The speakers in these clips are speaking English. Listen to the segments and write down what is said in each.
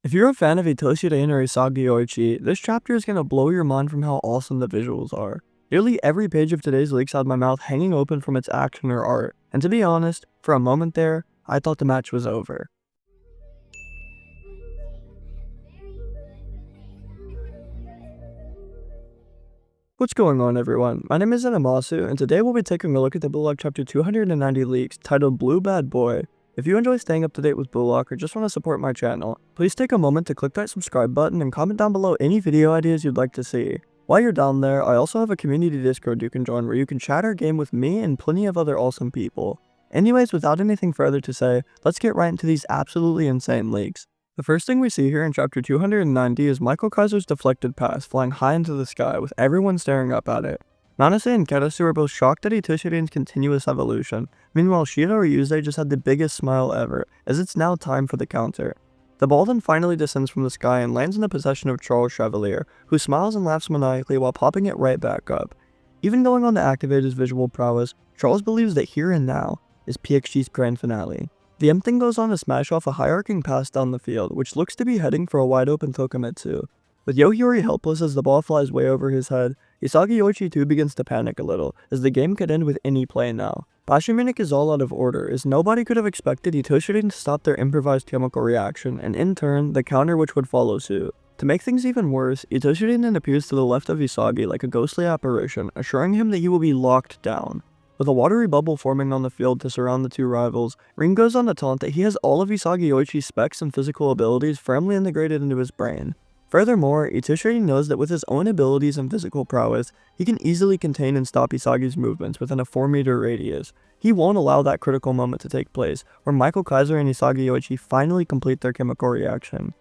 If you're a fan of ITOSHI RIN or Isagi yoichi, this chapter is gonna blow your mind from how awesome the visuals are. Nearly every page of today's leaks had my mouth hanging open from its action or art, and to be honest, for a moment there, I thought the match was over. What's going on, everyone? My name is Animasu, and today we'll be taking a look at the Bullock chapter 290 leaks titled Blue Bad Boy. If you enjoy staying up to date with Bullock or just want to support my channel, please take a moment to click that subscribe button and comment down below any video ideas you'd like to see. While you're down there, I also have a community Discord you can join where you can chat or game with me and plenty of other awesome people. Anyways, without anything further to say, let's get right into these absolutely insane leaks. The first thing we see here in chapter 290 is Michael Kaiser's deflected pass flying high into the sky with everyone staring up at it. Nanase and Karasu are both shocked at ITOSHI RIN's continuous evolution. Meanwhile, Shida or Yuze just had the biggest smile ever, as it's now time for the counter. The ball then finally descends from the sky and lands in the possession of Charles Chevalier, who smiles and laughs maniacally while popping it right back up. Even going on to activate his visual prowess, Charles believes that here and now is PXG's grand finale. The M thing goes on to smash off a high-arcing pass down the field, which looks to be heading for a wide-open Tokumetsu. With Yohiyori helpless as the ball flies way over his head, Isagi yoichi too begins to panic a little, as the game could end with any play now. Munich is all out of order, as nobody could have expected ITOSHI RIN to stop their improvised chemical reaction, and in turn, the counter which would follow suit. To make things even worse, ITOSHI RIN then appears to the left of Isagi like a ghostly apparition, assuring him that he will be locked down. With a watery bubble forming on the field to surround the two rivals, Rin goes on to taunt that he has all of Isagi yoichi's specs and physical abilities firmly integrated into his brain. Furthermore, ITOSHI RIN knows that with his own abilities and physical prowess, he can easily contain and stop Isagi's movements within a 4-meter radius. He won't allow that critical moment to take place, where Michael Kaiser and Isagi yoichi finally complete their chemical reaction.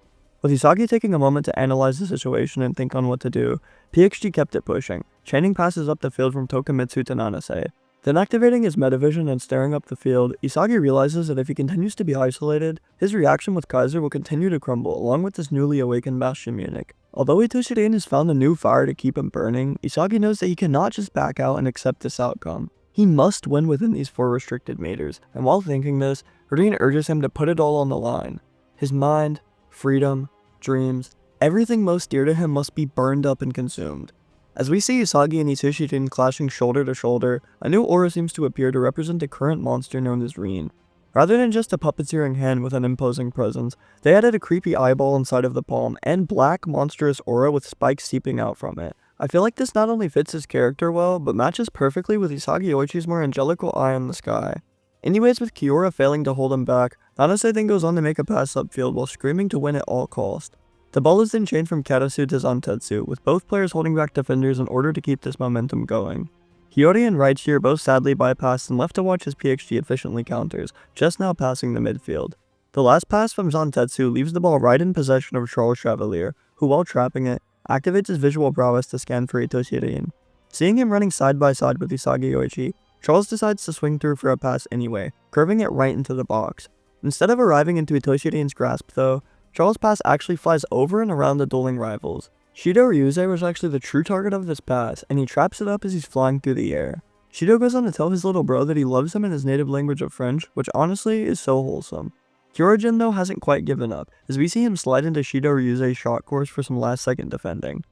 With Isagi taking a moment to analyze the situation and think on what to do, PXG kept it pushing, chaining passes up the field from Tokumetsu to Nanase. Then activating his metavision and staring up the field, Isagi realizes that if he continues to be isolated, his reaction with Kaiser will continue to crumble along with his newly awakened Munich. Although ITOSHI RIN has found a new fire to keep him burning, Isagi knows that he cannot just back out and accept this outcome. He must win within these 4 restricted meters, and while thinking this, Rin urges him to put it all on the line. His mind, freedom, dreams, everything most dear to him must be burned up and consumed. As we see Isagi and ITOSHI RIN clashing shoulder to shoulder, a new aura seems to appear to represent the current monster known as Rin. Rather than just a puppeteering hand with an imposing presence, they added a creepy eyeball inside of the palm and black monstrous aura with spikes seeping out from it. I feel like this not only fits his character well, but matches perfectly with Isagi yoichi's more angelical eye in the sky. Anyways, with Kiora failing to hold him back, Nanase then goes on to make a pass upfield while screaming to win at all cost. The ball is then chained from Karasu to Zantetsu, with both players holding back defenders in order to keep this momentum going. Hiyori and Raichi are both sadly bypassed and left to watch as PXG efficiently counters, just now passing the midfield. The last pass from Zantetsu leaves the ball right in possession of Charles Chevalier, who while trapping it, activates his visual prowess to scan for ITOSHI RIN. Seeing him running side by side with Isagi yoichi, Charles decides to swing through for a pass anyway, curving it right into the box. Instead of arriving into ITOSHI RIN's grasp though, Charles' pass actually flies over and around the dueling rivals. Shido Ryuze was actually the true target of this pass, and he traps it up as he's flying through the air. Shido goes on to tell his little bro that he loves him in his native language of French, which honestly is so wholesome. Kyojin though hasn't quite given up, as we see him slide into Shido Ryuze's shot course for some last second defending.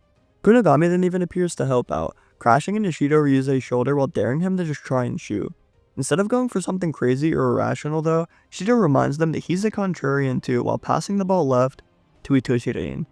Kunigami then even appears to help out, crashing into Shido Ryuze's shoulder while daring him to just try and shoot. Instead of going for something crazy or irrational though, Shido reminds them that he's the contrarian too while passing the ball left to ITOSHI RIN.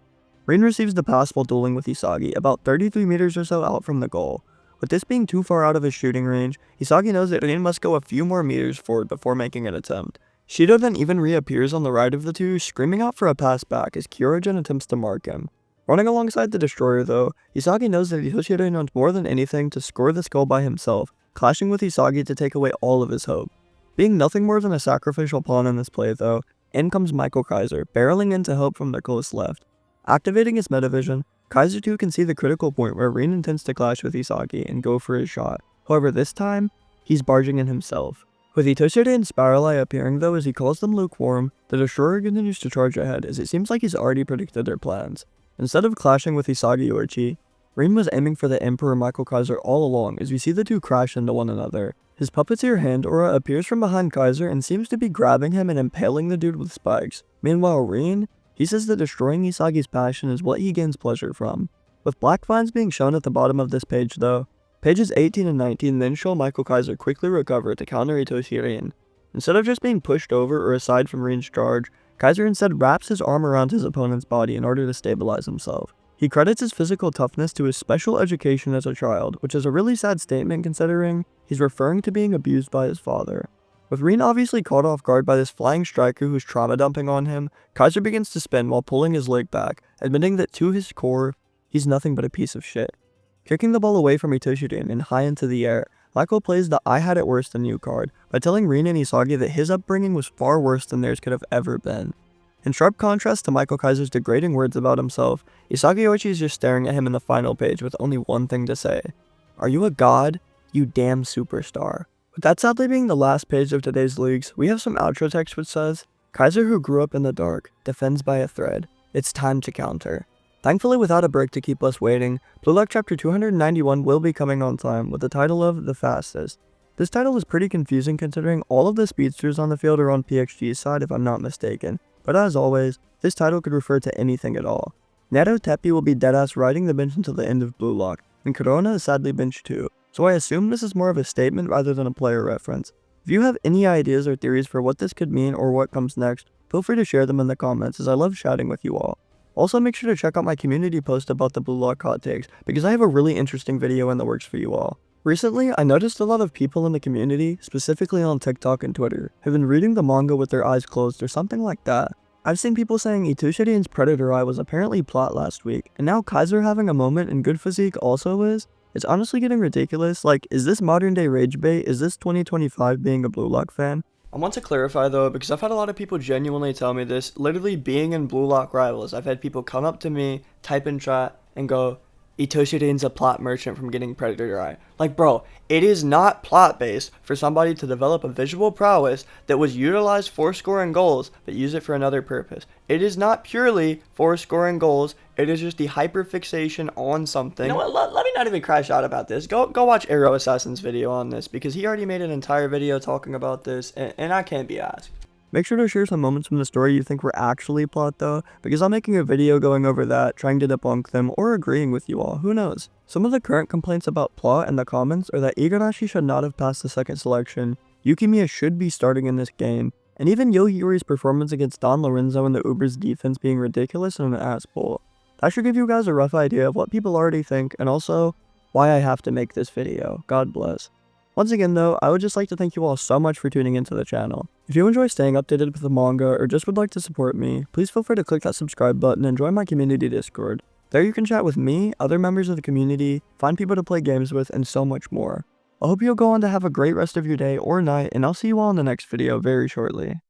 Rin receives the pass while dueling with Isagi, about 33 meters or so out from the goal. With this being too far out of his shooting range, Isagi knows that Rin must go a few more meters forward before making an attempt. Shido then even reappears on the right of the two, screaming out for a pass back as Kyojin attempts to mark him. Running alongside the destroyer though, Isagi knows that ITOSHI RIN wants more than anything to score this goal by himself, clashing with Isagi to take away all of his hope. Being nothing more than a sacrificial pawn in this play though, in comes Michael Kaiser, barreling in to help from the close left. Activating his metavision, Kaiser too can see the critical point where Rin intends to clash with Isagi and go for his shot. However this time, he's barging in himself. With ITOSHI RIN and Spirali appearing though as he calls them lukewarm, the destroyer continues to charge ahead as it seems like he's already predicted their plans. Instead of clashing with Isagi yoichi, Rin was aiming for the Emperor Michael Kaiser all along as we see the two crash into one another. His puppeteer hand aura appears from behind Kaiser and seems to be grabbing him and impaling the dude with spikes. Meanwhile Rin He says that destroying Isagi's passion is what he gains pleasure from. With black vines being shown at the bottom of this page though, pages 18 and 19 then show Michael Kaiser quickly recover to counter ITOSHI RIN. Instead of just being pushed over or aside from Rin's charge, Kaiser instead wraps his arm around his opponent's body in order to stabilize himself. He credits his physical toughness to his special education as a child, which is a really sad statement considering he's referring to being abused by his father. With Rin obviously caught off guard by this flying striker who's trauma dumping on him, Kaiser begins to spin while pulling his leg back, admitting that to his core, he's nothing but a piece of shit. Kicking the ball away from ITOSHI RIN and high into the air, Michael plays the I had it worse than you card by telling Rin and Isagi that his upbringing was far worse than theirs could have ever been. In sharp contrast to Michael Kaiser's degrading words about himself, Isagi yoichi is just staring at him in the final page with only one thing to say. Are you a god? You damn superstar. With that sadly being the last page of today's leaks, we have some outro text which says, Kaiser who grew up in the dark, defends by a thread. It's time to counter. Thankfully without a break to keep us waiting, Blue Lock chapter 291 will be coming on time with the title of The Fastest. This title is pretty confusing considering all of the speedsters on the field are on PXG's side if I'm not mistaken. But as always, this title could refer to anything at all. Nato Teppy will be deadass riding the bench until the end of Blue Lock, and Corona is sadly bench too, so I assume this is more of a statement rather than a player reference. If you have any ideas or theories for what this could mean or what comes next, feel free to share them in the comments as I love chatting with you all. Also make sure to check out my community post about the Blue Lock hot takes, because I have a really interesting video in the works for you all. Recently, I noticed a lot of people in the community, specifically on TikTok and Twitter, have been reading the manga with their eyes closed or something like that. I've seen people saying ITOSHI RIN's Predator Eye was apparently plot last week, and now Kaiser having a moment in good physique also is? It's honestly getting ridiculous. Like, is this modern day rage bait? Is this 2025 being a Blue Lock fan? I want to clarify though, because I've had a lot of people genuinely tell me this, literally being in Blue Lock Rivals. I've had people come up to me, type in chat, and go, ITOSHI RIN's a plot merchant from getting Predator Eye. Like, bro, it is not plot based for somebody to develop a visual prowess that was utilized for scoring goals, but use it for another purpose. It is not purely for scoring goals, it is just the hyperfixation on something. You know what, let me not even crash out about this. Go watch Arrow Assassin's video on this, because he already made an entire video talking about this, and I can't be asked. Make sure to share some moments from the story you think were actually plot though, because I'm making a video going over that, trying to debunk them, or agreeing with you all, who knows. Some of the current complaints about plot in the comments are that Igarashi should not have passed the second selection, Yukimiya should be starting in this game, and even Yo Yuri's performance against Don Lorenzo and the Uber's defense being ridiculous and an asshole. That should give you guys a rough idea of what people already think, and also, why I have to make this video. God bless. Once again though, I would just like to thank you all so much for tuning into the channel. If you enjoy staying updated with the manga or just would like to support me, please feel free to click that subscribe button and join my community Discord. There you can chat with me, other members of the community, find people to play games with, and so much more. I hope you'll go on to have a great rest of your day or night, and I'll see you all in the next video very shortly.